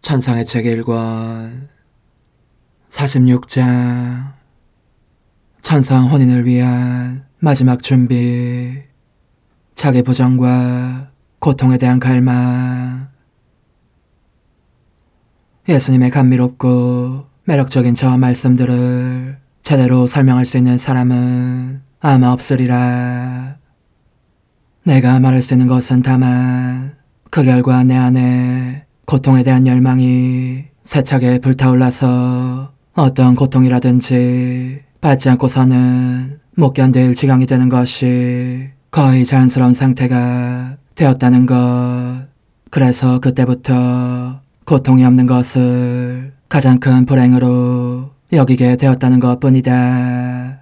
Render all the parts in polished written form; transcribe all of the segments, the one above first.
천상의 책 1권 46장 천상 혼인을 위한 마지막 준비. 자기 부정과 고통에 대한 갈망. 예수님의 감미롭고 매력적인 저 말씀들을 제대로 설명할 수 있는 사람은 아마 없으리라. 내가 말할 수 있는 것은 다만 그 결과 내 안에 고통에 대한 열망이 세차게 불타올라서 어떤 고통이라든지 받지 않고서는 못 견딜 지경이 되는 것이 거의 자연스러운 상태가 되었다는 것. 그래서 그때부터 고통이 없는 것을 가장 큰 불행으로 여기게 되었다는 것뿐이다.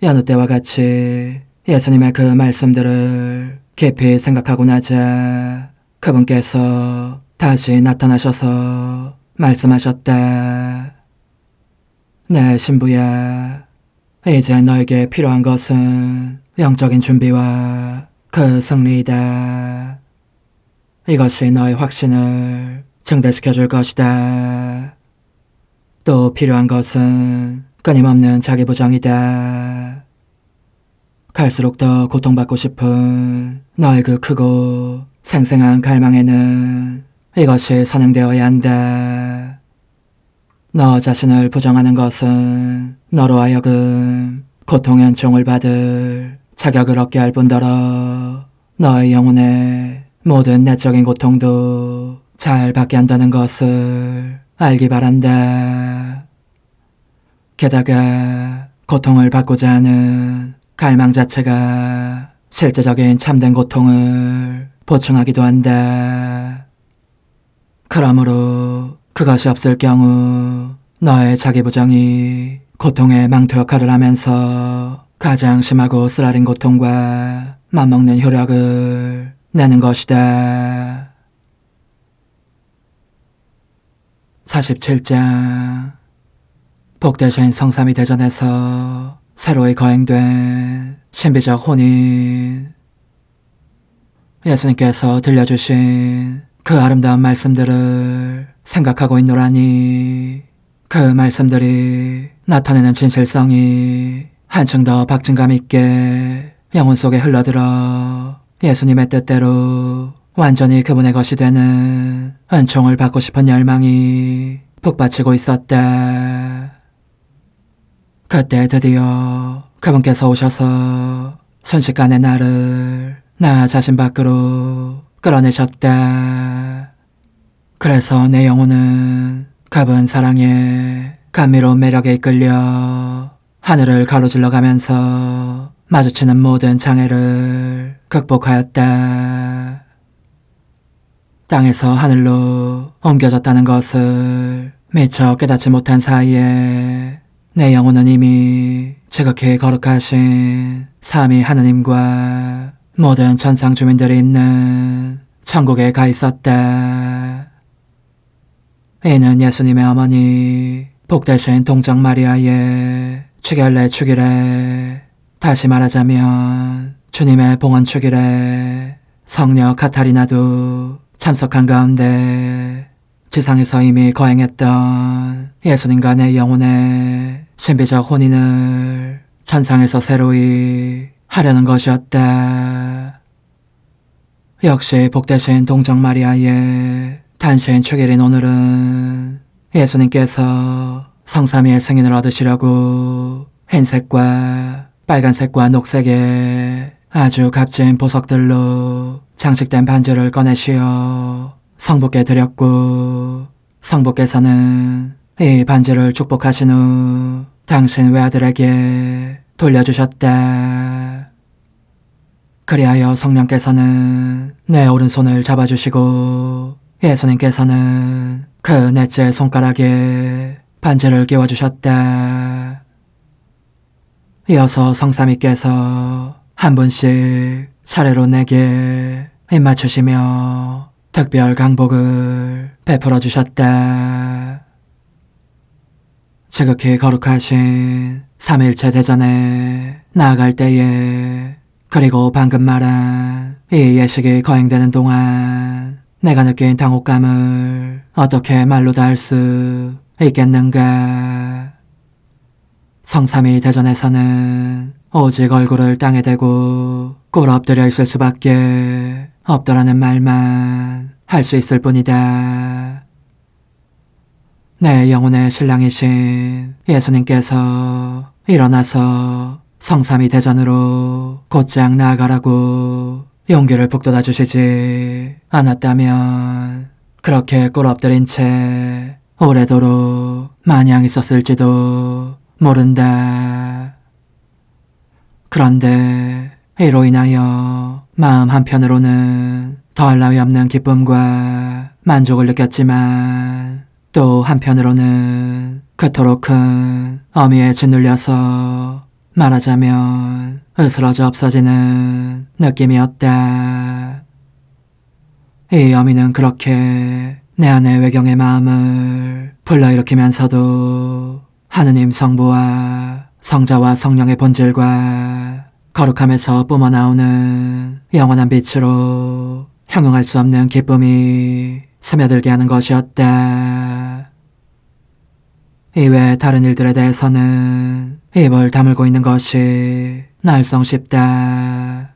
여느 때와 같이 예수님의 그 말씀들을 깊이 생각하고 나자 그분께서 다시 나타나셔서 말씀하셨다. 내 신부야, 이제 너에게 필요한 것은 영적인 준비와 그 승리이다. 이것이 너의 확신을 증대시켜 줄 것이다. 또 필요한 것은 끊임없는 자기 부정이다. 갈수록 더 고통받고 싶은 너의 그 크고 생생한 갈망에는 이것이 선행되어야 한다. 너 자신을 부정하는 것은 너로 하여금 고통의 은총을 받을 자격을 얻게 할 뿐더러 너의 영혼의 모든 내적인 고통도 잘 받게 한다는 것을 알기 바란다. 게다가 고통을 받고자 하는 갈망 자체가 실제적인 참된 고통을 보충하기도 한다. 그러므로 그것이 없을 경우 너의 자기 부정이 고통의 망토 역할을 하면서 가장 심하고 쓰라린 고통과 맞먹는 효력을 내는 것이다. 47장 복되신 성삼위 대전에서 새로이 거행된 신비적 혼인. 예수님께서 들려주신 그 아름다운 말씀들을 생각하고 있노라니 그 말씀들이 나타내는 진실성이 한층 더 박진감 있게 영혼 속에 흘러들어 예수님의 뜻대로 완전히 그분의 것이 되는 은총을 받고 싶은 열망이 북받치고 있었다. 그때 드디어 그분께서 오셔서 순식간에 나를 나 자신 밖으로 끌어내셨다. 그래서 내 영혼은 그분 사랑에 감미로운 매력에 이끌려 하늘을 가로질러 가면서 마주치는 모든 장애를 극복하였다. 땅에서 하늘로 옮겨졌다는 것을 미처 깨닫지 못한 사이에 내 영혼은 이미 지극히 거룩하신 삼위 하느님과 모든 천상 주민들이 있는 천국에 가 있었다. 이는 예수님의 어머니 복되신 동정 마리아의 축열례 축일에, 다시 말하자면 주님의 봉헌 축일에 성녀 카타리나도 참석한 가운데 지상에서 이미 거행했던 예수님과 내 영혼의 신비적 혼인을 천상에서 새로이 하려는 것이었다. 역시 복되신 동정 마리아의 단신 축일인 오늘은 예수님께서 성삼위의 승인을 얻으시려고 흰색과 빨간색과 녹색의 아주 값진 보석들로 장식된 반지를 꺼내시어 성부께 드렸고, 성부께서는 이 반지를 축복하신 후 당신 외아들에게 돌려주셨다. 그리하여 성령께서는 내 오른손을 잡아주시고 예수님께서는 그 넷째 손가락에 반지를 끼워주셨다. 이어서 성삼위께서 한 분씩 차례로 내게 입맞추시며 특별 강복을 베풀어 주셨다. 지극히 거룩하신 삼일체 대전에 나아갈 때에, 그리고 방금 말한 이 예식이 거행되는 동안 내가 느낀 당혹감을 어떻게 말로 다 할 수 있겠는가. 성삼이 대전에서는 오직 얼굴을 땅에 대고 꿇 엎드려 있을 수밖에 없더라는 말만 할 수 있을 뿐이다. 내 영혼의 신랑이신 예수님께서 일어나서 성삼이 대전으로 곧장 나아가라고 용기를 북돋아 주시지 않았다면 그렇게 꿇 엎드린 채 오래도록 마냥 있었을지도 모른다. 그런데 이로 인하여 마음 한편으로는 더할 나위 없는 기쁨과 만족을 느꼈지만 또 한편으로는 그토록 큰 어미에 짓눌려서 말하자면 으스러져 없어지는 느낌이었다. 이 어미는 그렇게 내 안의 외경의 마음을 불러일으키면서도 하느님 성부와 성자와 성령의 본질과 거룩함에서 뿜어나오는 영원한 빛으로 형용할 수 없는 기쁨이 스며들게 하는 것이었다. 이외 다른 일들에 대해서는 입을 다물고 있는 것이 날성 싶다.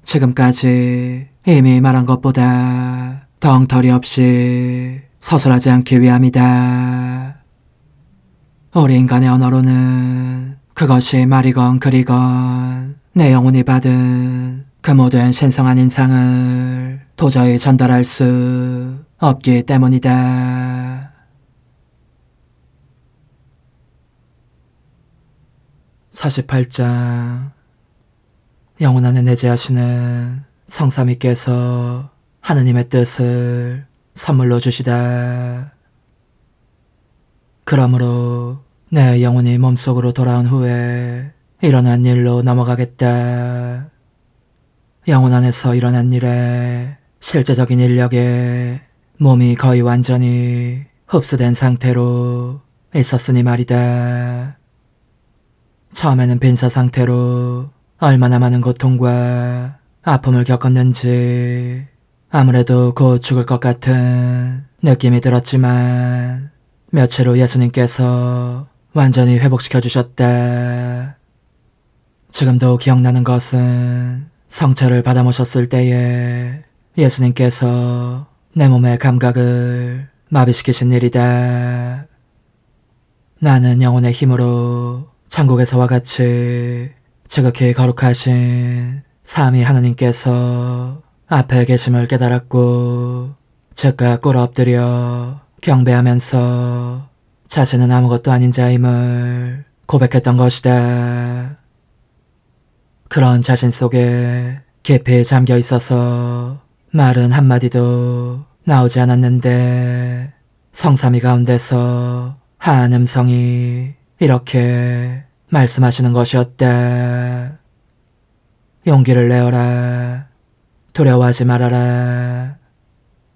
지금까지 이미 말한 것보다 더 엉터리 없이 서술하지 않기 위함이다. 우리 인간의 언어로는 그것이 말이건 글이건 내 영혼이 받은 그 모든 신성한 인상을 도저히 전달할 수 없기 때문이다. 48장. 영혼 안에 내재하시는 성삼위께서 하느님의 뜻을 선물로 주시다. 그러므로 내 영혼이 몸속으로 돌아온 후에 일어난 일로 넘어가겠다. 영혼 안에서 일어난 일에 실제적인 인력에 몸이 거의 완전히 흡수된 상태로 있었으니 말이다. 처음에는 빈사 상태로 얼마나 많은 고통과 아픔을 겪었는지 아무래도 곧 죽을 것 같은 느낌이 들었지만 며칠 후 예수님께서 완전히 회복시켜 주셨다. 지금도 기억나는 것은 성체를 받아 모셨을 때에 예수님께서 내 몸의 감각을 마비시키신 일이다. 나는 영혼의 힘으로 천국에서와 같이 지극히 거룩하신 삼위 하느님께서 앞에 계심을 깨달았고 즉각 꿇어 엎드려 경배하면서 자신은 아무것도 아닌 자임을 고백했던 것이다. 그런 자신 속에 깊이 잠겨 있어서 말은 한마디도 나오지 않았는데 성삼위 가운데서 한 음성이 이렇게 말씀하시는 것이었다. 용기를 내어라. 두려워하지 말아라.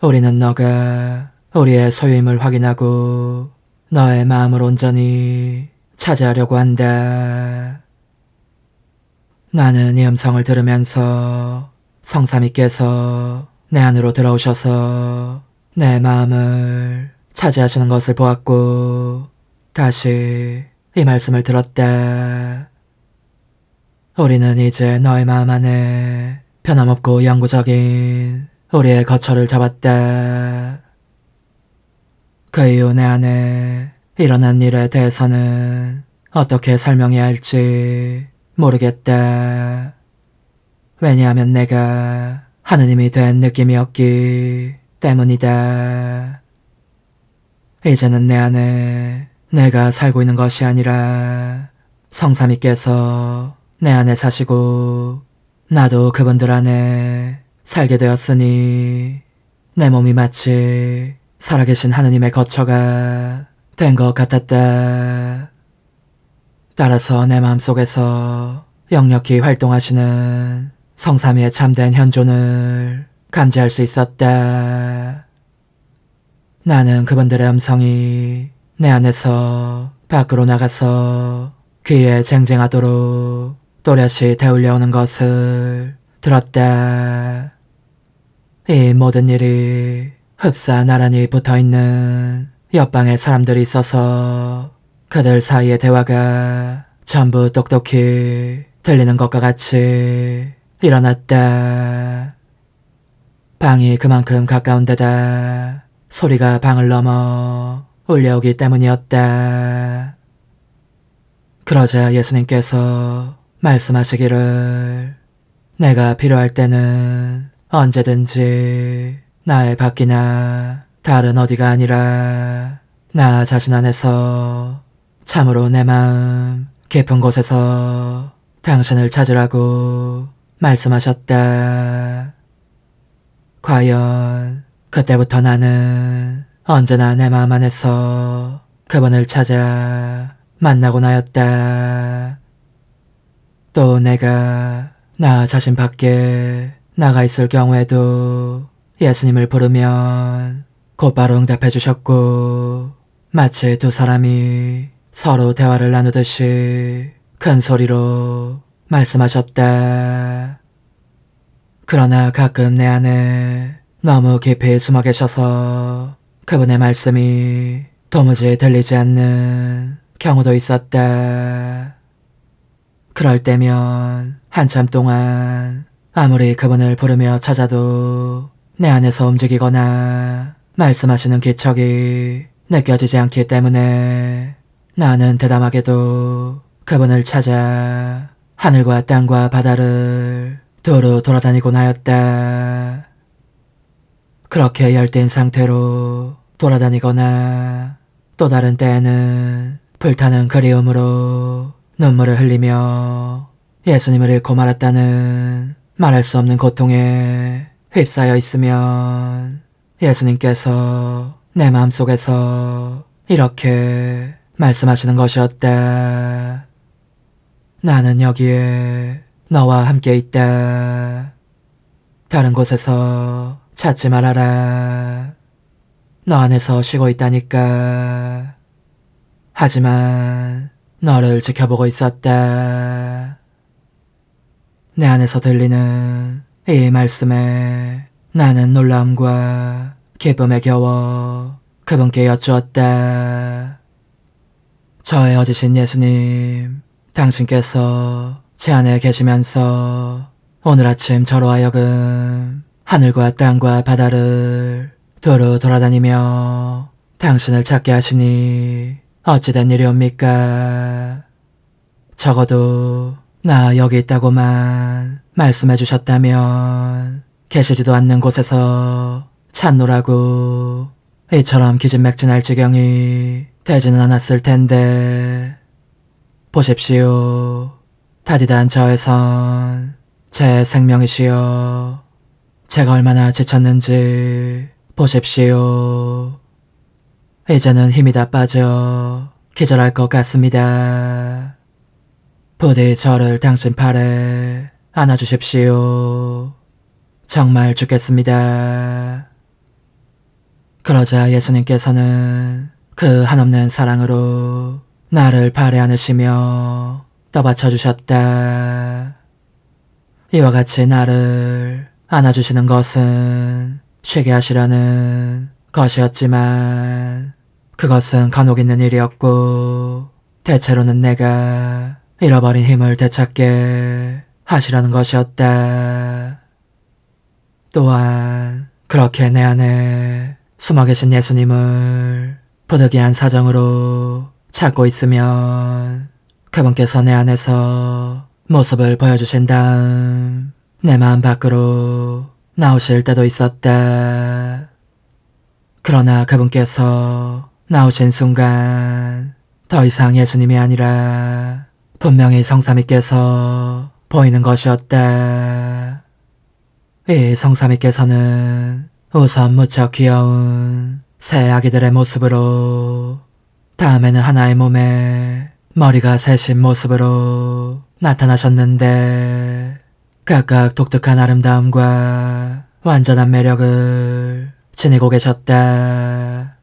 우리는 너가 우리의 소유임을 확인하고 너의 마음을 온전히 차지하려고 한다. 나는 이 음성을 들으면서 성삼위께서 내 안으로 들어오셔서 내 마음을 차지하시는 것을 보았고 다시 이 말씀을 들었다. 우리는 이제 너의 마음 안에 변함없고 영구적인 우리의 거처를 잡았다. 그 이후 내 안에 일어난 일에 대해서는 어떻게 설명해야 할지 모르겠다. 왜냐하면 내가 하느님이 된 느낌이었기 때문이다. 이제는 내 안에 내가 살고 있는 것이 아니라 성삼위께서 내 안에 사시고 나도 그분들 안에 살게 되었으니 내 몸이 마치 살아계신 하느님의 거처가 된 것 같았다. 따라서 내 마음속에서 역력히 활동하시는 성삼위의 참된 현존을 감지할 수 있었다. 나는 그분들의 음성이 내 안에서 밖으로 나가서 귀에 쟁쟁하도록 또렷이 되울려오는 것을 들었다. 이 모든 일이 흡사 나란히 붙어있는 옆방에 사람들이 있어서 그들 사이의 대화가 전부 똑똑히 들리는 것과 같이 일어났다. 방이 그만큼 가까운 데다 소리가 방을 넘어 울려오기 때문이었다. 그러자 예수님께서 말씀하시기를 내가 필요할 때는 언제든지 나의 밖이나 다른 어디가 아니라 나 자신 안에서 참으로 내 마음 깊은 곳에서 당신을 찾으라고 말씀하셨다. 과연 그때부터 나는 언제나 내 마음 안에서 그분을 찾아 만나곤 하였다. 또 내가 나 자신 밖에 나가 있을 경우에도 예수님을 부르면 곧바로 응답해 주셨고 마치 두 사람이 서로 대화를 나누듯이 큰 소리로 말씀하셨다. 그러나 가끔 내 안에 너무 깊이 숨어 계셔서 그분의 말씀이 도무지 들리지 않는 경우도 있었다. 그럴 때면 한참 동안 아무리 그분을 부르며 찾아도 내 안에서 움직이거나 말씀하시는 기척이 느껴지지 않기 때문에 나는 대담하게도 그분을 찾아 하늘과 땅과 바다를 두루 돌아다니곤 하였다. 그렇게 열띤 상태로 돌아다니거나 또 다른 때에는 불타는 그리움으로 눈물을 흘리며 예수님을 잃고 말았다는 말할 수 없는 고통에 휩싸여 있으면 예수님께서 내 마음속에서 이렇게 말씀하시는 것이었다. 나는 여기에 너와 함께 있다. 다른 곳에서 찾지 말아라. 너 안에서 쉬고 있다니까. 하지만 너를 지켜보고 있었다. 내 안에서 들리는 이 말씀에 나는 놀라움과 기쁨에 겨워 그분께 여쭈었다. 저의 어지신 예수님, 당신께서 제 안에 계시면서 오늘 아침 저로 하여금 하늘과 땅과 바다를 두루 돌아다니며 당신을 찾게 하시니 어찌된 일이옵니까? 적어도 나 여기 있다고만 말씀해 주셨다면 계시지도 않는 곳에서 찾노라고 이처럼 기진맥진할 지경이 되지는 않았을 텐데. 보십시오. 다디단 저에선 제 생명이시여. 제가 얼마나 지쳤는지 보십시오. 이제는 힘이 다 빠져 기절할 것 같습니다. 부디 저를 당신 팔에 안아주십시오. 정말 죽겠습니다. 그러자 예수님께서는 그 한없는 사랑으로 나를 팔에 안으시며 떠받쳐 주셨다. 이와 같이 나를 안아주시는 것은 쉬게 하시려는 것이었지만 그것은 간혹 있는 일이었고 대체로는 내가 잃어버린 힘을 되찾게 하시려는 것이었다. 또한 그렇게 내 안에 숨어 계신 예수님을 부득이한 사정으로 찾고 있으면 그분께서 내 안에서 모습을 보여주신 다음 내 마음 밖으로 나오실 때도 있었다. 그러나 그분께서 나오신 순간 더 이상 예수님이 아니라 분명히 성삼위께서 보이는 것이었다. 이 성삼위께서는 우선 무척 귀여운 새 아기들의 모습으로, 다음에는 하나의 몸에 머리가 셋인 모습으로 나타나셨는데 각각 독특한 아름다움과 완전한 매력을 지니고 계셨다.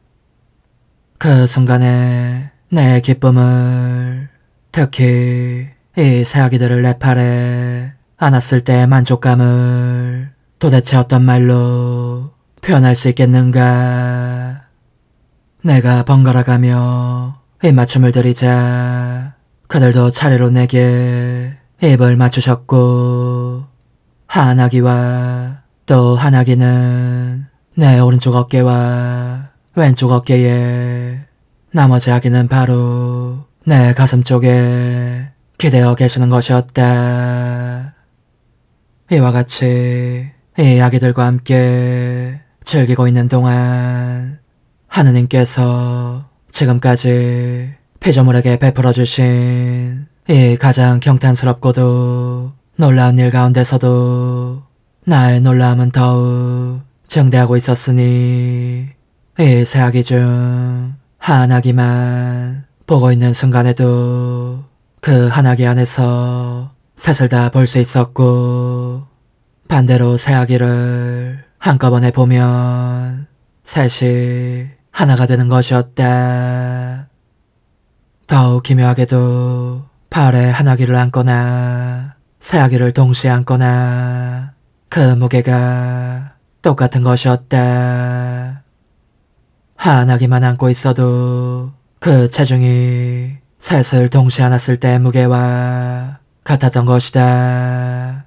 그 순간에 내 기쁨을, 특히 이 새 아기들을 내 팔에 안았을 때의 만족감을 도대체 어떤 말로 표현할 수 있겠는가. 내가 번갈아가며 입맞춤을 드리자 그들도 차례로 내게 입을 맞추셨고, 한 아기와 또 한 아기는 내 오른쪽 어깨와 왼쪽 어깨에, 나머지 아기는 바로 내 가슴 쪽에 기대어 계시는 것이었다. 이와 같이 이 아기들과 함께 즐기고 있는 동안 하느님께서 지금까지 피조물에게 베풀어 주신 이 가장 경탄스럽고도 놀라운 일 가운데서도 나의 놀라움은 더욱 증대하고 있었으니, 이 세 아기 중 한 아기만 보고 있는 순간에도 그 한 아기 안에서 셋을 다 볼 수 있었고, 반대로 세 아기를 한꺼번에 보면 셋이 하나가 되는 것이었다. 더욱 기묘하게도 팔에 한 아기를 안거나 세 아기를 동시에 안거나 그 무게가 똑같은 것이었다. 한 아기만 안고 있어도 그 체중이 셋을 동시에 안았을 때의 무게와 같았던 것이다.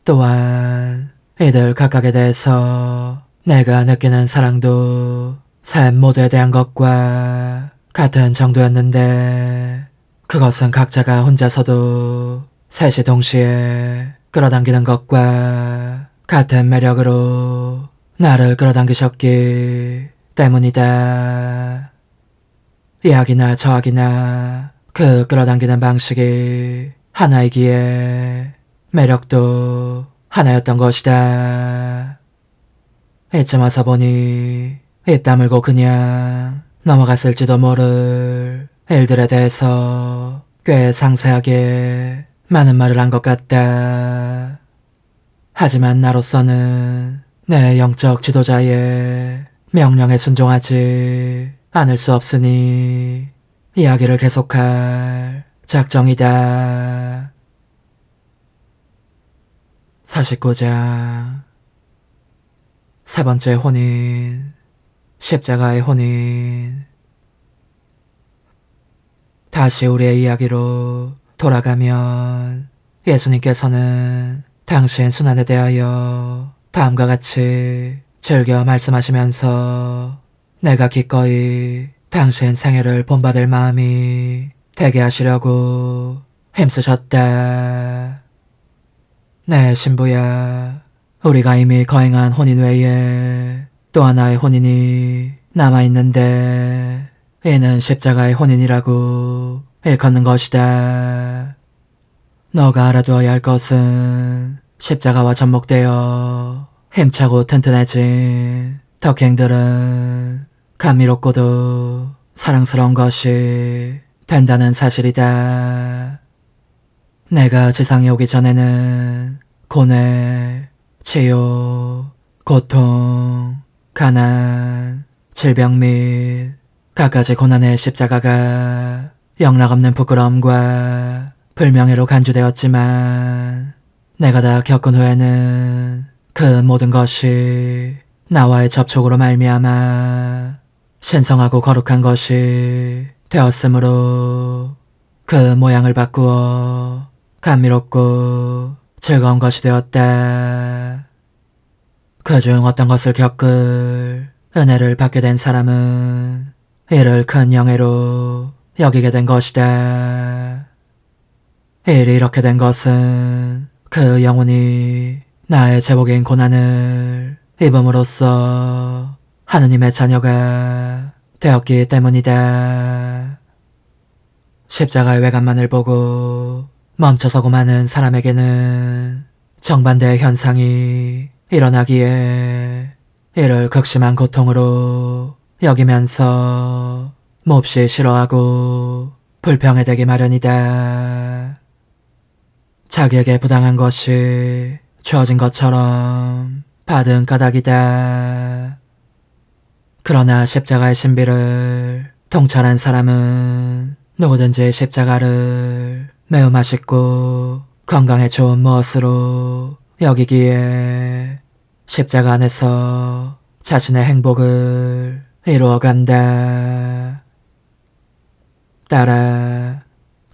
또한 이들 각각에 대해서 내가 느끼는 사랑도 셋 모두에 대한 것과 같은 정도였는데, 그것은 각자가 혼자서도 셋이 동시에 끌어당기는 것과 같은 매력으로 나를 끌어당기셨기 때문이다. 이 아기나 저 아기나 그 끌어당기는 방식이 하나이기에 매력도 하나였던 것이다. 이쯤 와서 보니 입 다물고 그냥 넘어갔을지도 모를 일들에 대해서 꽤 상세하게 많은 말을 한 것 같다. 하지만 나로서는 내 영적 지도자의 명령에 순종하지 않을 수 없으니 이야기를 계속할 작정이다. 49장 세 번째 혼인, 십자가의 혼인. 다시 우리의 이야기로 돌아가면 예수님께서는 당신 순환에 대하여 다음과 같이 즐겨 말씀하시면서 내가 기꺼이 당신 생애를 본받을 마음이 되게 하시려고 힘쓰셨다. 내 신부야, 우리가 이미 거행한 혼인 외에 또 하나의 혼인이 남아있는데 이는 십자가의 혼인이라고 일컫는 것이다. 너가 알아두어야 할 것은 십자가와 접목되어 힘차고 튼튼해진 덕행들은 감미롭고도 사랑스러운 것이 된다는 사실이다. 내가 지상에 오기 전에는 고뇌, 치유, 고통, 가난, 질병 및 갖가지 고난의 십자가가 영락없는 부끄러움과 불명예로 간주되었지만, 내가 다 겪은 후에는 그 모든 것이 나와의 접촉으로 말미암아 신성하고 거룩한 것이 되었으므로 그 모양을 바꾸어 감미롭고 즐거운 것이 되었다. 그중 어떤 것을 겪을 은혜를 받게 된 사람은 이를 큰 영예로 여기게 된 것이다. 일이 이렇게 된 것은 그 영혼이 나의 제복인 고난을 입음으로써 하느님의 자녀가 되었기 때문이다. 십자가의 외관만을 보고 멈춰서고 마는 사람에게는 정반대의 현상이 일어나기에 이를 극심한 고통으로 여기면서 몹시 싫어하고 불평해대기 마련이다. 자기에게 부당한 것이 주어진 것처럼 받은 까닭이다. 그러나 십자가의 신비를 통찰한 사람은 누구든지 십자가를 매우 맛있고 건강에 좋은 무엇으로 여기기에 십자가 안에서 자신의 행복을 이루어간다. 딸아,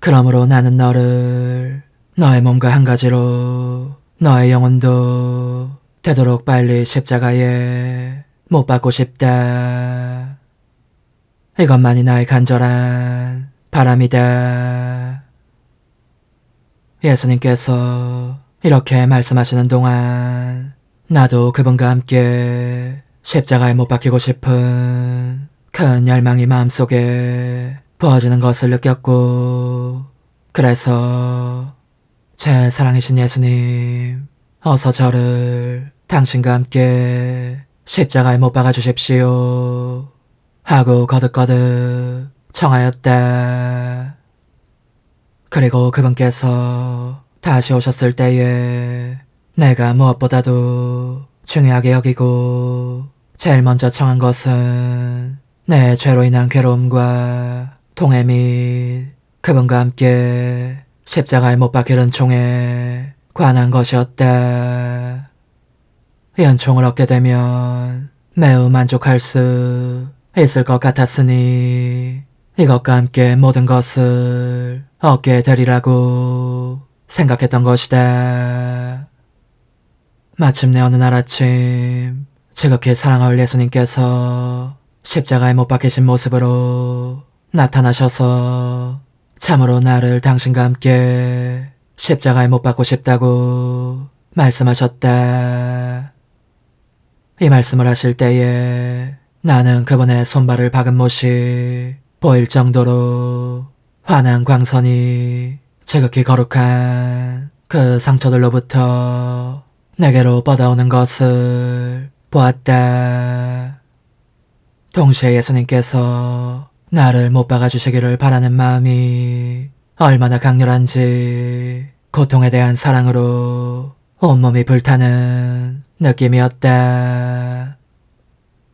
그러므로 나는 너를 너의 몸과 한 가지로 너의 영혼도 되도록 빨리 십자가에 못 박고 싶다. 이것만이 나의 간절한 바람이다. 예수님께서 이렇게 말씀하시는 동안 나도 그분과 함께 십자가에 못 박히고 싶은 큰 열망이 마음속에 부어지는 것을 느꼈고, 그래서 제 사랑이신 예수님, 어서 저를 당신과 함께 십자가에 못 박아 주십시오 하고 거듭거듭 청하였다. 그리고 그분께서 다시 오셨을 때에 내가 무엇보다도 중요하게 여기고 제일 먼저 청한 것은 내 죄로 인한 괴로움과 통해 및 그분과 함께 십자가에 못 박힐 은총에 관한 것이었다. 이 은총을 얻게 되면 매우 만족할 수 있을 것 같았으니 이것과 함께 모든 것을 얻게 되리라고 생각했던 것이다. 마침내 어느 날 아침 지극히 사랑하올 예수님께서 십자가에 못 박히신 모습으로 나타나셔서 참으로 나를 당신과 함께 십자가에 못 박고 싶다고 말씀하셨다. 이 말씀을 하실 때에 나는 그분의 손발을 박은 못이 보일 정도로 환한 광선이 지극히 거룩한 그 상처들로부터 내게로 뻗어오는 것을 보았다. 동시에 예수님께서 나를 못 박아주시기를 바라는 마음이 얼마나 강렬한지 고통에 대한 사랑으로 온몸이 불타는 느낌이었다.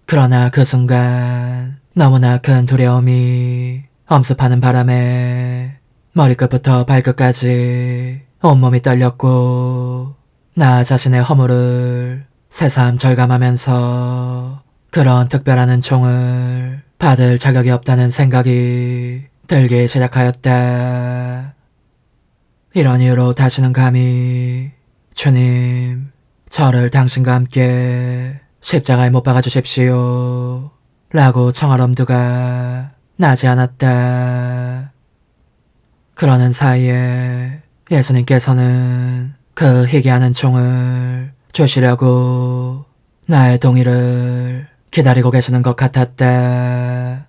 그러나 그 순간 너무나 큰 두려움이 엄습하는 바람에 머리끝부터 발끝까지 온몸이 떨렸고, 나 자신의 허물을 새삼 절감하면서 그런 특별한 은총을 받을 자격이 없다는 생각이 들기 시작하였다. 이런 이유로 다시는 감히 주님, 저를 당신과 함께 십자가에 못 박아 주십시오 라고 청할 엄두가 나지 않았다. 그러는 사이에 예수님께서는 그 희귀한 은총을 주시려고 나의 동의를 기다리고 계시는 것 같았다.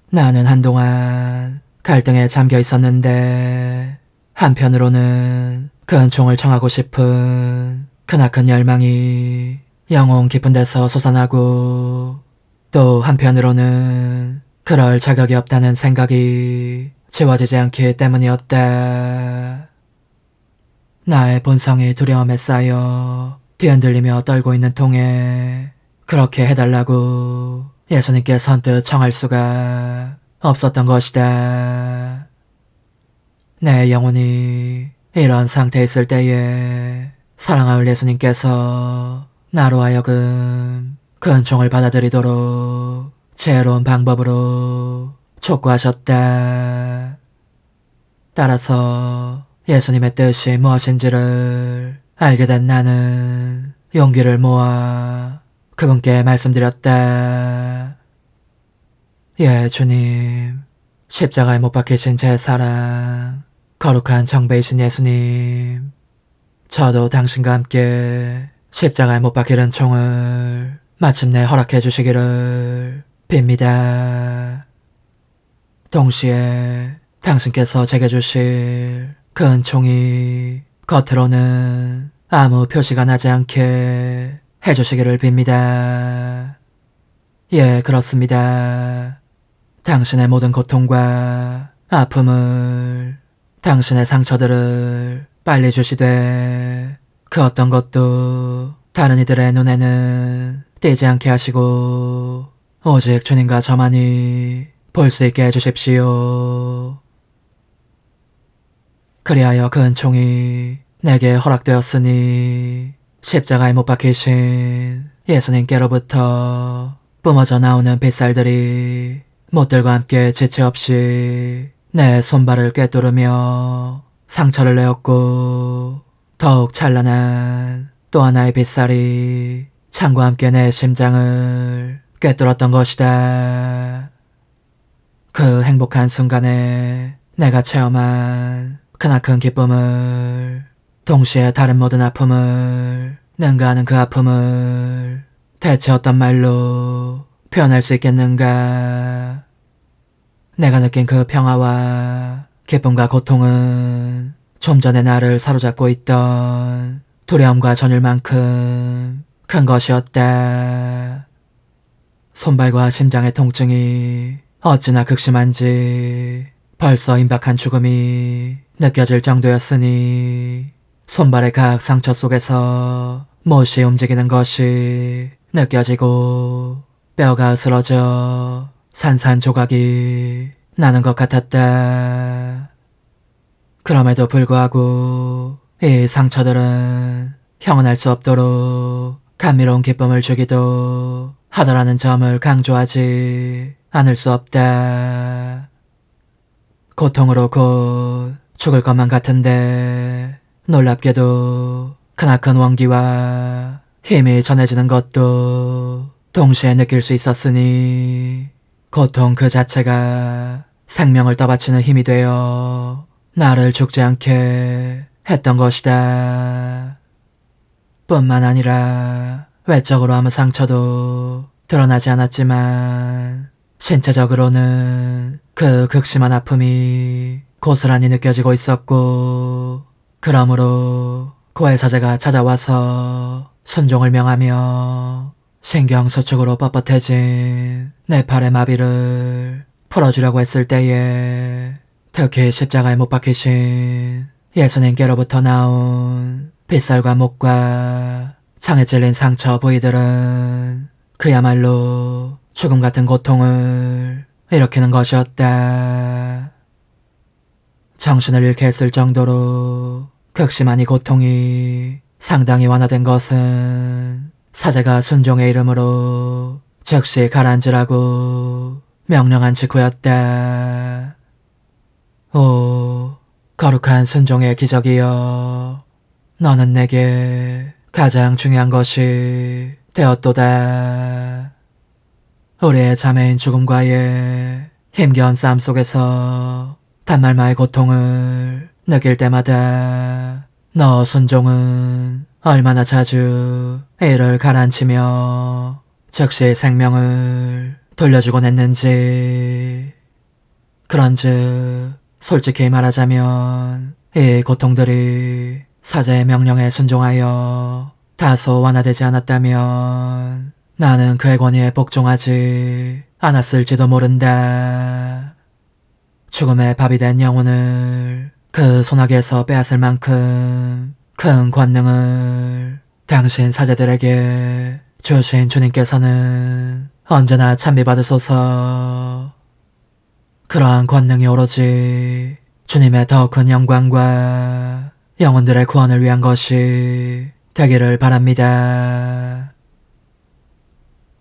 나는 한동안 갈등에 잠겨 있었는데 한편으로는 그 은총을 청하고 싶은 크나큰 열망이 영혼 깊은 데서 솟아나고, 또 한편으로는 그럴 자격이 없다는 생각이 지워지지 않기 때문이었다. 나의 본성이 두려움에 쌓여 뒤흔들리며 떨고 있는 통에 그렇게 해달라고 예수님께 선뜻 청할 수가 없었던 것이다. 내 영혼이 이런 상태에 있을 때에 사랑하올 예수님께서 나로 하여금 그 은총을 받아들이도록 지혜로운 방법으로 촉구하셨다. 따라서 예수님의 뜻이 무엇인지를 알게 된 나는 용기를 모아 그분께 말씀드렸다. 예, 주님, 십자가에 못 박히신 제 사랑, 거룩한 정배이신 예수님, 저도 당신과 함께 십자가에 못 박힐 은총을 마침내 허락해 주시기를 빕니다. 동시에 당신께서 제게 주실 그 은총이 겉으로는 아무 표시가 나지 않게 해주시기를 빕니다. 예, 그렇습니다. 당신의 모든 고통과 아픔을, 당신의 상처들을 빨리 주시되 그 어떤 것도 다른 이들의 눈에는 띄지 않게 하시고 오직 주님과 저만이 볼 수 있게 해주십시오. 그리하여 그 은총이 내게 허락되었으니 십자가에 못 박히신 예수님께로부터 뿜어져 나오는 빗살들이 못들과 함께 지체 없이 내 손발을 꿰뚫으며 상처를 내었고, 더욱 찬란한 또 하나의 빗살이 창과 함께 내 심장을 꿰뚫었던 것이다. 그 행복한 순간에 내가 체험한 크나큰 기쁨을, 동시에 다른 모든 아픔을 능가하는 그 아픔을 대체 어떤 말로 표현할 수 있겠는가. 내가 느낀 그 평화와 기쁨과 고통은 좀 전에 나를 사로잡고 있던 두려움과 전율만큼 큰 것이었다. 손발과 심장의 통증이 어찌나 극심한지 벌써 임박한 죽음이 느껴질 정도였으니, 손발의 각 상처 속에서 못이 움직이는 것이 느껴지고 뼈가 으스러져 산산조각이 나는 것 같았다. 그럼에도 불구하고 이 상처들은 형언할 수 없도록 감미로운 기쁨을 주기도 하더라는 점을 강조하지 않을 수 없다. 고통으로 곧 죽을 것만 같은데 놀랍게도 크나큰 원기와 힘이 전해지는 것도 동시에 느낄 수 있었으니, 고통 그 자체가 생명을 떠받치는 힘이 되어 나를 죽지 않게 했던 것이다. 뿐만 아니라 외적으로 아무 상처도 드러나지 않았지만 신체적으로는 그 극심한 아픔이 고스란히 느껴지고 있었고, 그러므로 고해사제가 찾아와서 순종을 명하며 신경소축으로 뻣뻣해진 내 팔의 마비를 풀어주려고 했을 때에, 특히 십자가에 못 박히신 예수님께로부터 나온 빗살과 목과 창에 찔린 상처 부위들은 그야말로 죽음 같은 고통을 일으키는 것이었다. 정신을 잃게 했을 정도로 극심한 이 고통이 상당히 완화된 것은 사제가 순종의 이름으로 즉시 가라앉으라고 명령한 직후였다. 오, 거룩한 순종의 기적이여, 너는 내게 가장 중요한 것이 되었도다. 우리의 자매인 죽음과의 힘겨운 싸움 속에서 단말마의 고통을 느낄 때마다 너 순종은 얼마나 자주 이를 가라앉히며 즉시 생명을 돌려주곤 했는지. 그런즉 솔직히 말하자면 이 고통들이 사제의 명령에 순종하여 다소 완화되지 않았다면 나는 그의 권위에 복종하지 않았을지도 모른다. 죽음의 밥이 된 영혼을 그 소나기에서 빼앗을 만큼 큰 권능을 당신 사제들에게 주신 주님께서는 언제나 찬미받으소서. 그러한 권능이 오로지 주님의 더 큰 영광과 영혼들의 구원을 위한 것이 되기를 바랍니다.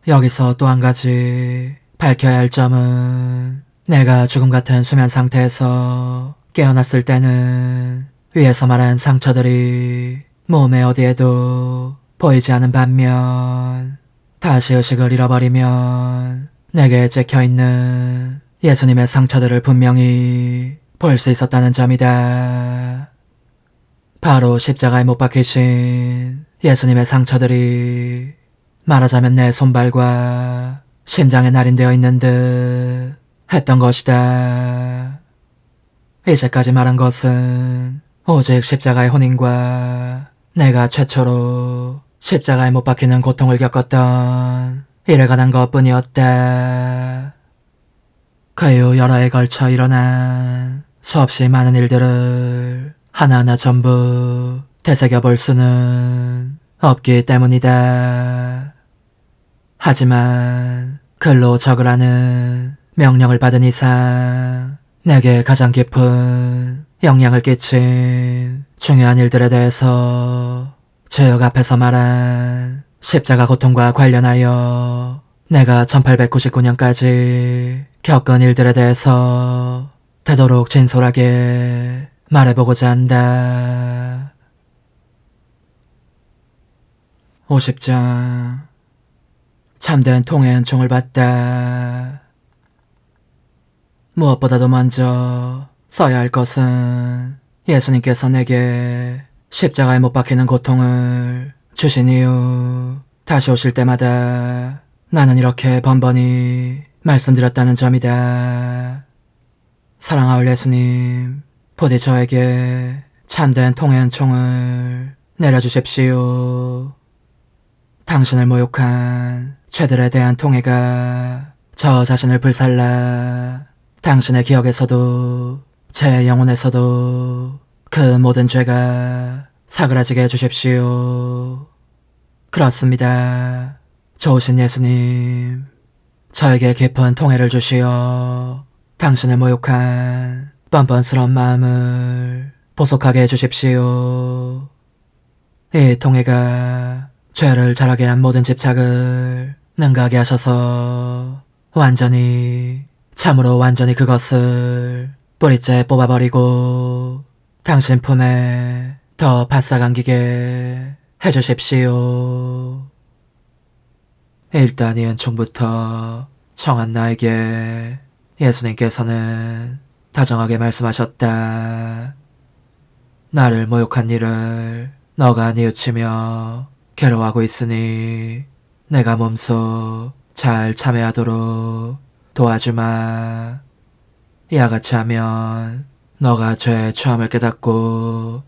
여기서 또 한 가지 밝혀야 할 점은, 내가 죽음 같은 수면 상태에서 깨어났을 때는 위에서 말한 상처들이 몸의 어디에도 보이지 않은 반면, 다시 의식을 잃어버리면 내게 찍혀있는 예수님의 상처들을 분명히 볼 수 있었다는 점이다. 바로 십자가에 못 박히신 예수님의 상처들이 말하자면 내 손발과 심장에 날인되어 있는 듯 했던 것이다. 이제까지 말한 것은 오직 십자가의 혼인과 내가 최초로 십자가에 못 박히는 고통을 겪었던 일에 관한 것뿐이었다. 그 이후 여러 해에 걸쳐 일어난 수없이 많은 일들을 하나하나 전부 되새겨볼 수는 없기 때문이다. 하지만 글로 적으라는 명령을 받은 이상 내게 가장 깊은 영향을 끼친 중요한 일들에 대해서 즉 앞에서 말한 십자가 고통과 관련하여 내가 1899년까지 겪은 일들에 대해서 되도록 진솔하게 말해보고자 한다. 50장 참된 통의 은총을 받다. 무엇보다도 먼저 써야 할 것은 예수님께서 내게 십자가에 못 박히는 고통을 주신 이후 다시 오실 때마다 나는 이렇게 번번이 말씀드렸다는 점이다. 사랑하올 예수님, 부디 저에게 참된 통의 은총을 내려주십시오. 당신을 모욕한 죄들에 대한 통해가 저 자신을 불살라 당신의 기억에서도 제 영혼에서도 그 모든 죄가 사그라지게 해주십시오. 그렇습니다. 좋으신 예수님, 저에게 깊은 통해를 주시어 당신을 모욕한 뻔뻔스러운 마음을 보속하게 해주십시오. 이 통해가 죄를 잘하게 한 모든 집착을 능가하게 하셔서 참으로 완전히 그것을 뿌리째 뽑아버리고 당신 품에 더 바싹 안기게 해주십시오. 일단 이 은총부터 청한 나에게 예수님께서는 다정하게 말씀하셨다. 나를 모욕한 일을 너가 뉘우치며 괴로워하고 있으니 내가 몸소 잘 참회하도록 도와주마. 이와 같이 하면 너가 죄의 추함을 깨닫고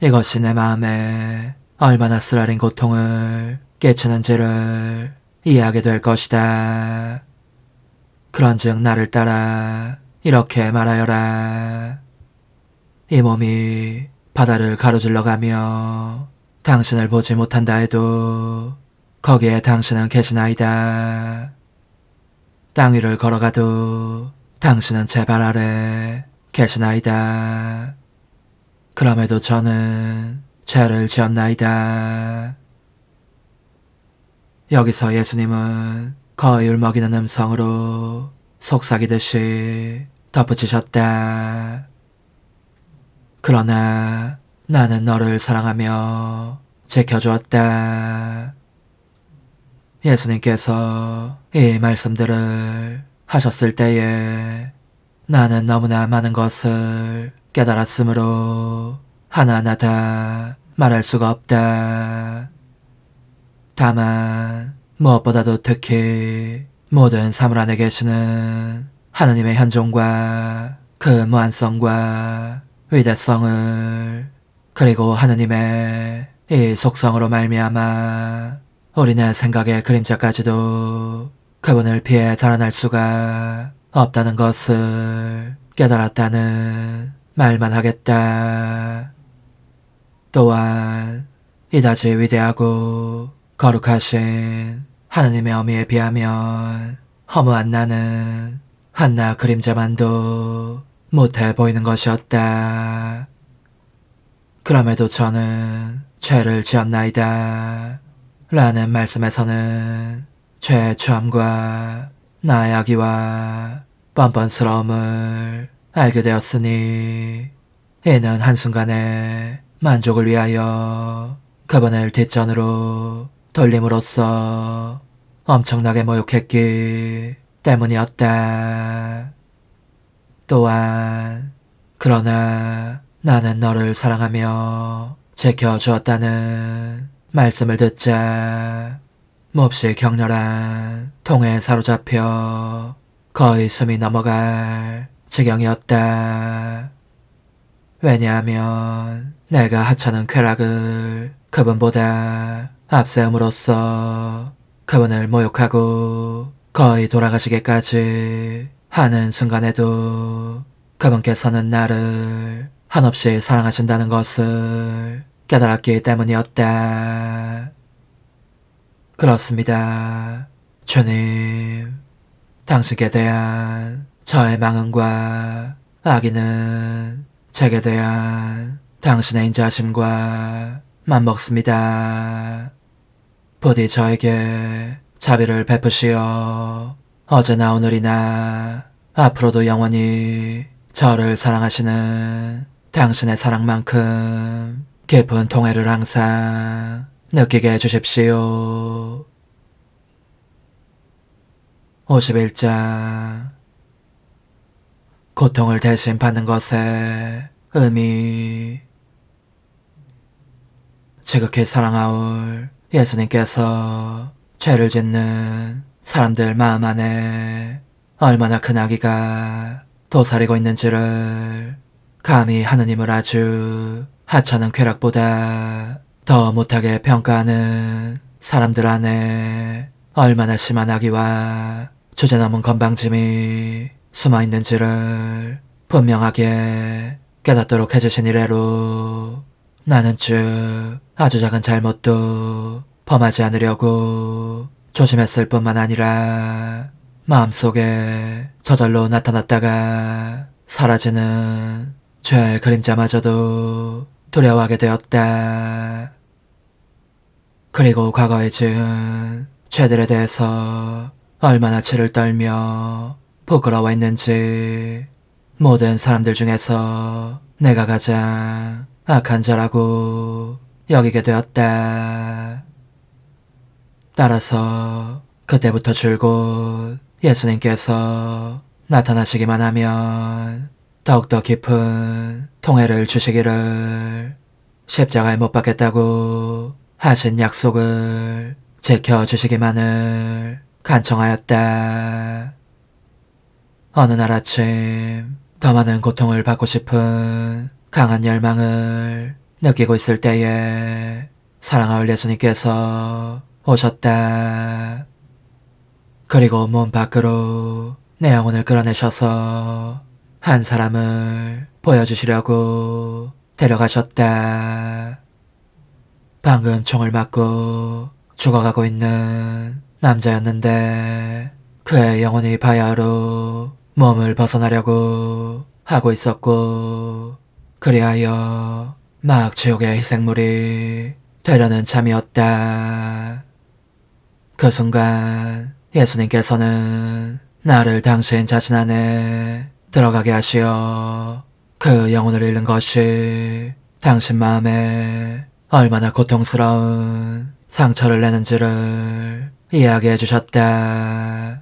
이것이 내 마음에 얼마나 쓰라린 고통을 끼치는지를 이해하게 될 것이다. 그런즉 나를 따라 이렇게 말하여라. 이 몸이 바다를 가로질러 가며 당신을 보지 못한다 해도 거기에 당신은 계시나이다. 땅 위를 걸어가도 당신은 제 발 아래 계시나이다. 그럼에도 저는 죄를 지었나이다. 여기서 예수님은 거의 울먹이는 음성으로 속삭이듯이 덧붙이셨다. 그러나 나는 너를 사랑하며 지켜주었다. 예수님께서 이 말씀들을 하셨을 때에 나는 너무나 많은 것을 깨달았으므로 하나하나 다 말할 수가 없다. 다만 무엇보다도 특히 모든 사물 안에 계시는 하느님의 현존과 그 무한성과 위대성을 그리고 하느님의 이 속성으로 말미암아 우리네 생각의 그림자까지도 그분을 피해 달아날 수가 없다는 것을 깨달았다는 말만 하겠다. 또한 이다지 위대하고 거룩하신 하느님의 어미에 비하면 허무한 나는 한낱 그림자만도 못해 보이는 것이었다. 그럼에도 저는 죄를 지었나이다 라는 말씀에서는 죄의 추함과 나의 악의와 뻔뻔스러움을 알게 되었으니 이는 한순간에 만족을 위하여 그분을 뒷전으로 돌림으로써 엄청나게 모욕했기 때문이었다. 또한 그러나 나는 너를 사랑하며 지켜주었다는 말씀을 듣자 몹시 격렬한 통에 사로잡혀 거의 숨이 넘어갈 지경이었다. 왜냐하면 내가 하찮은 쾌락을 그분보다 앞세움으로써 그분을 모욕하고 거의 돌아가시기까지 하는 순간에도 그분께서는 나를 한없이 사랑하신다는 것을 깨달았기 때문이었다. 그렇습니다. 주님, 당신께 대한 저의 망언과 악의는 제게 대한 당신의 인자하심과 맘먹습니다. 부디 저에게 자비를 베푸시어 어제나 오늘이나 앞으로도 영원히 저를 사랑하시는 당신의 사랑만큼 깊은 통해를 항상 느끼게 해주십시오. 51장 고통을 대신 받는 것의 의미. 지극히 사랑하올 예수님께서 죄를 짓는 사람들 마음 안에 얼마나 큰 악의가 도사리고 있는지를 감히 하느님을 아주 하찮은 쾌락보다 더 못하게 평가하는 사람들 안에 얼마나 심한 악의와 주제넘은 건방짐이 숨어있는지를 분명하게 깨닫도록 해주신 이래로 나는 쭉 아주 작은 잘못도 범하지 않으려고 조심했을 뿐만 아니라 마음속에 저절로 나타났다가 사라지는 죄의 그림자마저도 두려워하게 되었다. 그리고 과거에 지은 죄들에 대해서 얼마나 치를 떨며 부끄러워했는지 모든 사람들 중에서 내가 가장 악한 자라고 여기게 되었다. 따라서 그때부터 줄곧 예수님께서 나타나시기만 하면 더욱더 깊은 통해를 주시기를 십자가에 못 박겠다고 하신 약속을 지켜주시기만을 간청하였다. 어느 날 아침 더 많은 고통을 받고 싶은 강한 열망을 느끼고 있을 때에 사랑하올 예수님께서 오셨다. 그리고 몸 밖으로 내 영혼을 끌어내셔서 한 사람을 보여주시려고 데려가셨다. 방금 총을 맞고 죽어가고 있는 남자였는데 그의 영혼이 바야흐로 몸을 벗어나려고 하고 있었고 그리하여 막 지옥의 희생물이 되려는 참이었다. 그 순간 예수님께서는 나를 당신 자신 안에 들어가게 하시어 그 영혼을 잃는 것이 당신 마음에 얼마나 고통스러운 상처를 내는지를 이해하게 해주셨다.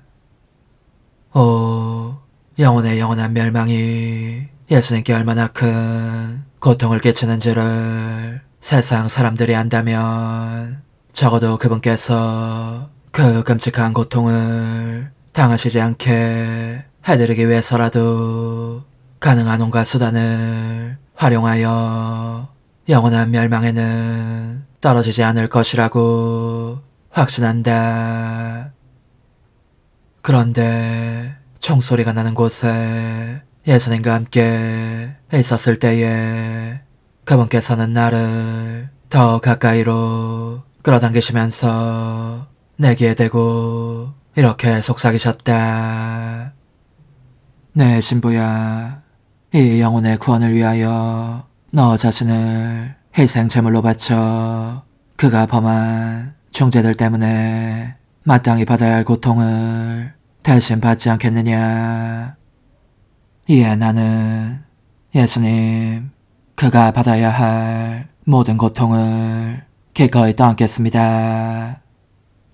오, 영혼의 영원한 멸망이 예수님께 얼마나 큰 고통을 끼치는지를 세상 사람들이 안다면 적어도 그분께서 그 끔찍한 고통을 당하시지 않게 해드리기 위해서라도 가능한 온갖 수단을 활용하여 영원한 멸망에는 떨어지지 않을 것이라고 확신한다. 그런데 총소리가 나는 곳에 예수님과 함께 있었을 때에 그분께서는 나를 더 가까이로 끌어당기시면서 내 귀에 대고 이렇게 속삭이셨다. 내 신부야, 이 영혼의 구원을 위하여 너 자신을 희생 제물로 바쳐 그가 범한 중죄들 때문에 마땅히 받아야 할 고통을 대신 받지 않겠느냐. 이에 나는 예수님, 그가 받아야 할 모든 고통을 기꺼이 떠안겠습니다.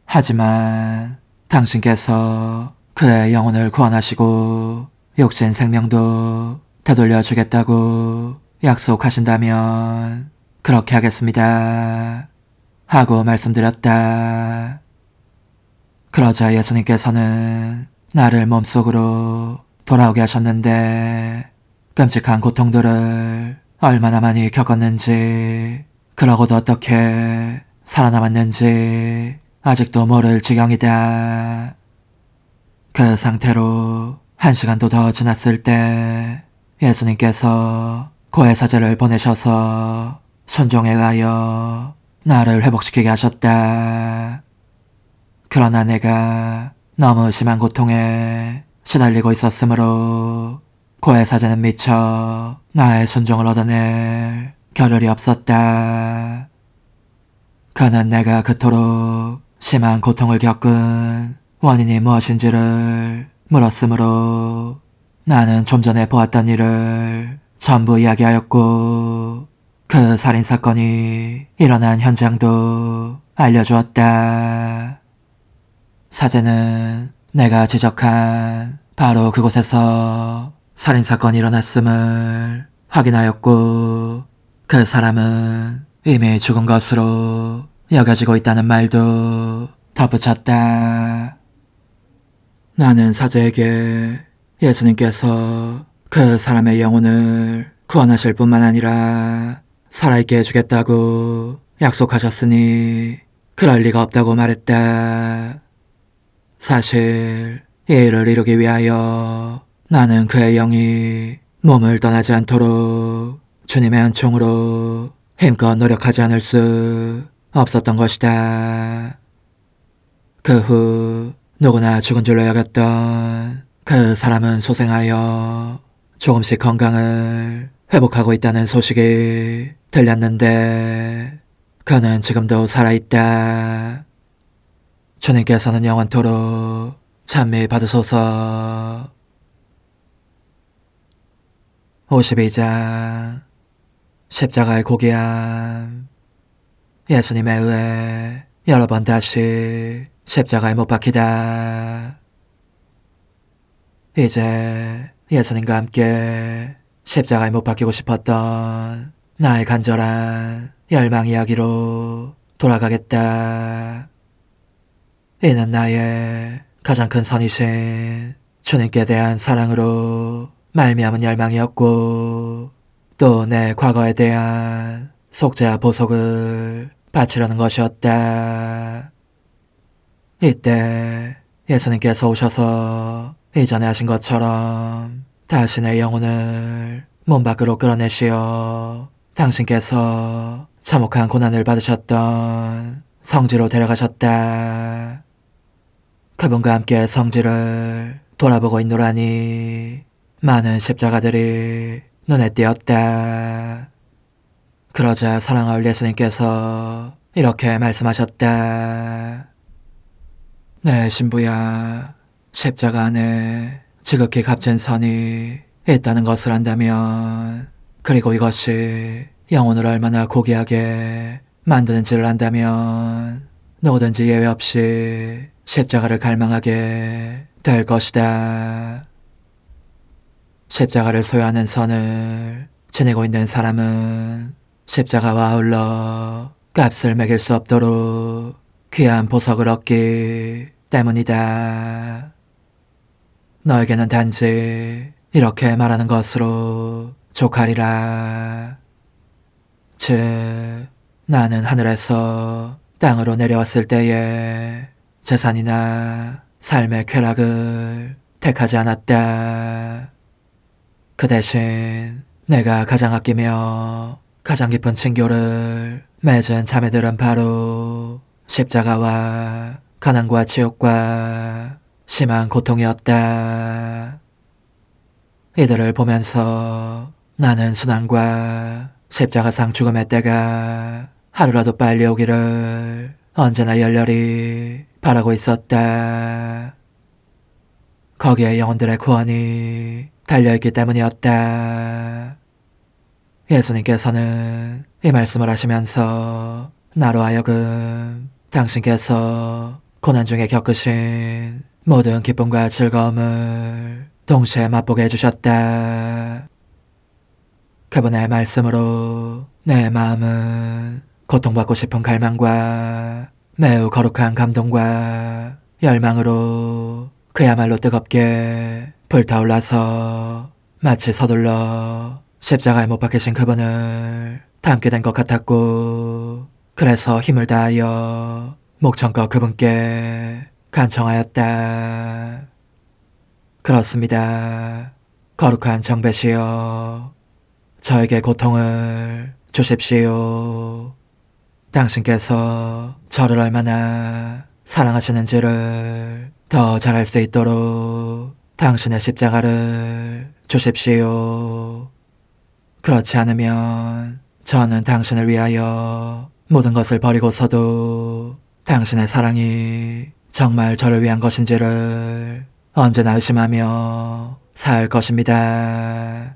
하지만 당신께서 그의 영혼을 구원하시고 육신 생명도 되돌려 주겠다고 약속하신다면 그렇게 하겠습니다. 하고 말씀드렸다. 그러자 예수님께서는 나를 몸속으로 돌아오게 하셨는데 끔찍한 고통들을 얼마나 많이 겪었는지 그러고도 어떻게 살아남았는지 아직도 모를 지경이다. 그 상태로 1시간도 더 지났을 때 예수님께서 고해사제를 보내셔서 순종에 의하여 나를 회복시키게 하셨다. 그러나 내가 너무 심한 고통에 시달리고 있었으므로 고해사제는 미처 나의 순종을 얻어낼 겨를이 없었다. 그는 내가 그토록 심한 고통을 겪은 원인이 무엇인지를 물었으므로 나는 좀 전에 보았던 일을 전부 이야기하였고 그 살인사건이 일어난 현장도 알려주었다. 사제는 내가 지적한 바로 그곳에서 살인사건이 일어났음을 확인하였고 그 사람은 이미 죽은 것으로 여겨지고 있다는 말도 덧붙였다. 나는 사제에게 예수님께서 그 사람의 영혼을 구원하실 뿐만 아니라 살아있게 해주겠다고 약속하셨으니 그럴 리가 없다고 말했다. 사실 이 일을 이루기 위하여 나는 그의 영이 몸을 떠나지 않도록 주님의 은총으로 힘껏 노력하지 않을 수 없었던 것이다. 그 후 누구나 죽은 줄로 여겼던 그 사람은 소생하여 조금씩 건강을 회복하고 있다는 소식이 들렸는데 그는 지금도 살아있다. 주님께서는 영원토록 찬미 받으소서. 52장 십자가의 고귀함. 예수님에 의해 여러 번 다시 십자가에 못 박히다. 이제 예수님과 함께 십자가에 못 박히고 싶었던 나의 간절한 열망 이야기로 돌아가겠다. 이는 나의 가장 큰 선이신 주님께 대한 사랑으로 말미암은 열망이었고 또 내 과거에 대한 속죄와 보속을 바치려는 것이었다. 이때 예수님께서 오셔서 이전에 하신 것처럼 다시 내 영혼을 몸 밖으로 끌어내시어 당신께서 참혹한 고난을 받으셨던 성지로 데려가셨다. 그분과 함께 성지를 돌아보고 있노라니 많은 십자가들이 눈에 띄었다. 그러자 사랑하올 예수님께서 이렇게 말씀하셨다. 내 신부야, 십자가 안에 지극히 값진 선이 있다는 것을 안다면, 그리고 이것이 영혼을 얼마나 고귀하게 만드는지를 안다면 누구든지 예외 없이 십자가를 갈망하게 될 것이다. 십자가를 소유하는 선을 지니고 있는 사람은 십자가와 아울러 값을 매길 수 없도록 귀한 보석을 얻기 때문이다. 너에게는 단지 이렇게 말하는 것으로 족하리라. 즉, 나는 하늘에서 땅으로 내려왔을 때에 재산이나 삶의 쾌락을 택하지 않았다. 그 대신 내가 가장 아끼며 가장 깊은 친교를 맺은 자매들은 바로 십자가와 가난과 지옥과 심한 고통이었다. 이들을 보면서 나는 순환과 십자가상 죽음의 때가 하루라도 빨리 오기를 언제나 열렬히 바라고 있었다. 거기에 영혼들의 구원이 달려있기 때문이었다. 예수님께서는 이 말씀을 하시면서 나로 하여금 당신께서 고난 중에 겪으신 모든 기쁨과 즐거움을 동시에 맛보게 해주셨다. 그분의 말씀으로 내 마음은 고통받고 싶은 갈망과 매우 거룩한 감동과 열망으로 그야말로 뜨겁게 불타올라서 마치 서둘러 십자가에 못 박히신 그분을 닮게 된 것 같았고, 그래서 힘을 다하여 목청껏 그분께 간청하였다. 그렇습니다. 거룩한 정배시여, 저에게 고통을 주십시오. 당신께서 저를 얼마나 사랑하시는지를 더 잘 알 수 있도록 당신의 십자가를 주십시오. 그렇지 않으면 저는 당신을 위하여 모든 것을 버리고서도 당신의 사랑이 정말 저를 위한 것인지를 언제나 의심하며 살 것입니다.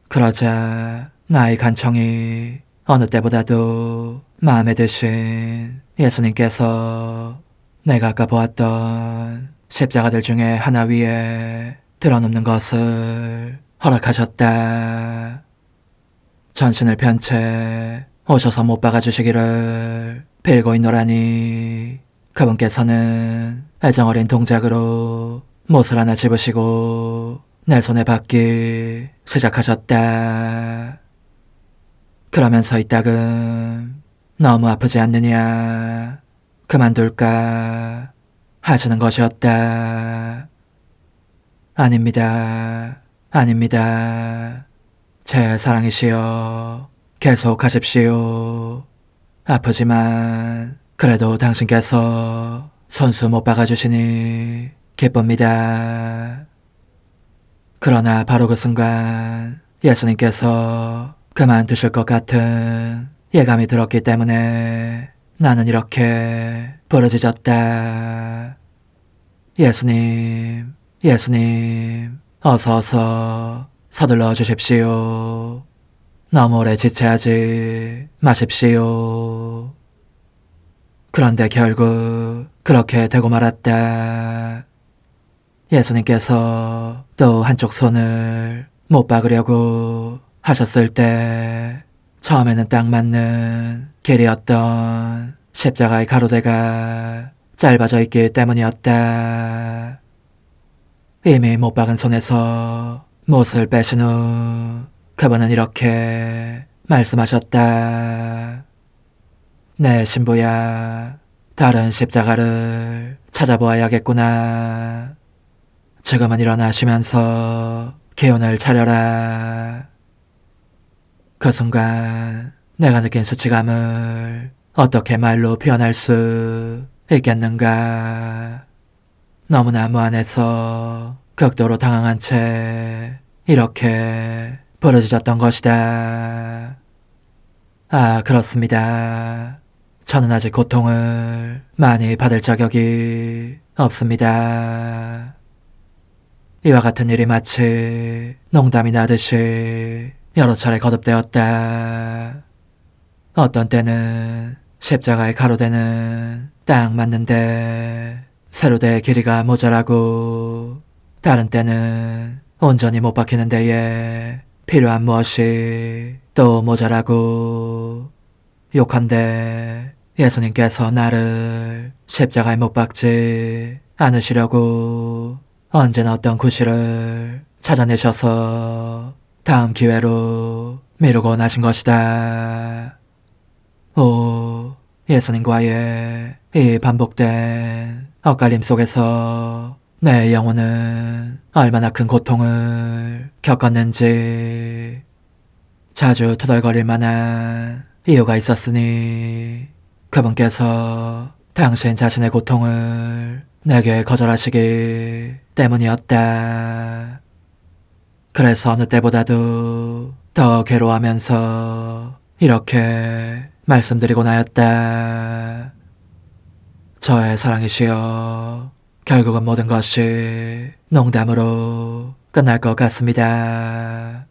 그러자 나의 간청이 어느 때보다도 마음에 드신 예수님께서 내가 아까 보았던 십자가들 중에 하나 위에 드러눕는 것을 허락하셨다. 전신을 편 채 오셔서 못 박아주시기를 빌고 있노라니 그분께서는 애정어린 동작으로 못을 하나 집으시고 내 손에 박기 시작하셨다. 그러면서 이따금 너무 아프지 않느냐, 그만둘까 하시는 것이었다. 아닙니다. 아닙니다. 제 사랑이시여 계속 하십시오. 아프지만 그래도 당신께서 손수 못 박아주시니 기쁩니다. 그러나 바로 그 순간 예수님께서 그만두실 것 같은 예감이 들었기 때문에 나는 이렇게 부르짖었다. 예수님, 예수님, 어서 서둘러 주십시오. 너무 오래 지체하지 마십시오. 그런데 결국 그렇게 되고 말았다. 예수님께서 또 한쪽 손을 못 박으려고 하셨을 때 처음에는 딱 맞는 길이었던 십자가의 가로대가 짧아져 있기 때문이었다. 이미 못 박은 손에서 못을 빼신 후 그분은 이렇게 말씀하셨다. 내 신부야, 다른 십자가를 찾아보아야겠구나. 지금은 일어나시면서 기운을 차려라. 그 순간 내가 느낀 수치감을 어떻게 말로 표현할 수 있겠는가. 너무나 무안해서 극도로 당황한 채 이렇게 부르짖었던 것이다. 아, 그렇습니다. 저는 아직 고통을 많이 받을 자격이 없습니다. 이와 같은 일이 마치 농담이 나듯이 여러 차례 거듭되었다. 어떤 때는 십자가의 가로대는 딱 맞는데 세로대의 길이가 모자라고, 다른 때는 온전히 못 박히는 데에 필요한 무엇이 또 모자라고. 욕한데 예수님께서 나를 십자가에 못 박지 않으시려고 언제나 어떤 구실을 찾아내셔서 다음 기회로 미루고 나신 것이다. 오, 예수님과의 이 반복된 엇갈림 속에서 내 영혼은 얼마나 큰 고통을 겪었는지 자주 투덜거릴 만한 이유가 있었으니 그분께서 당신 자신의 고통을 내게 거절하시기 때문이었다. 그래서 어느 때보다도 더 괴로워하면서 이렇게 말씀드리곤 하였다. 저의 사랑이시여, 결국은 모든 것이 농담으로 끝날 것 같습니다.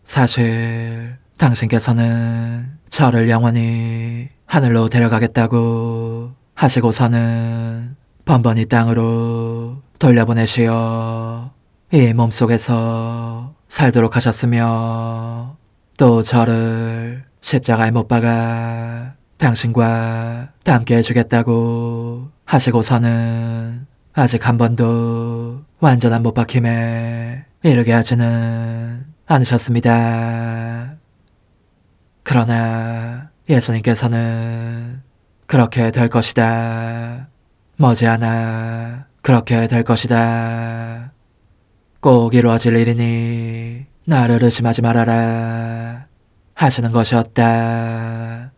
사실 당신께서는 저를 영원히 하늘로 데려가겠다고 하시고서는 번번이 땅으로 돌려보내시어 이 몸속에서 살도록 하셨으며, 또 저를 십자가에 못 박아 당신과 함께 해주겠다고 하시고서는 아직 한 번도 완전한 못 박힘에 이르게 하지는 않으셨습니다. 그러나 예수님께서는 그렇게 될 것이다, 머지않아 그렇게 될 것이다, 꼭 이루어질 일이니 나를 의심하지 말아라 하시는 것이었다.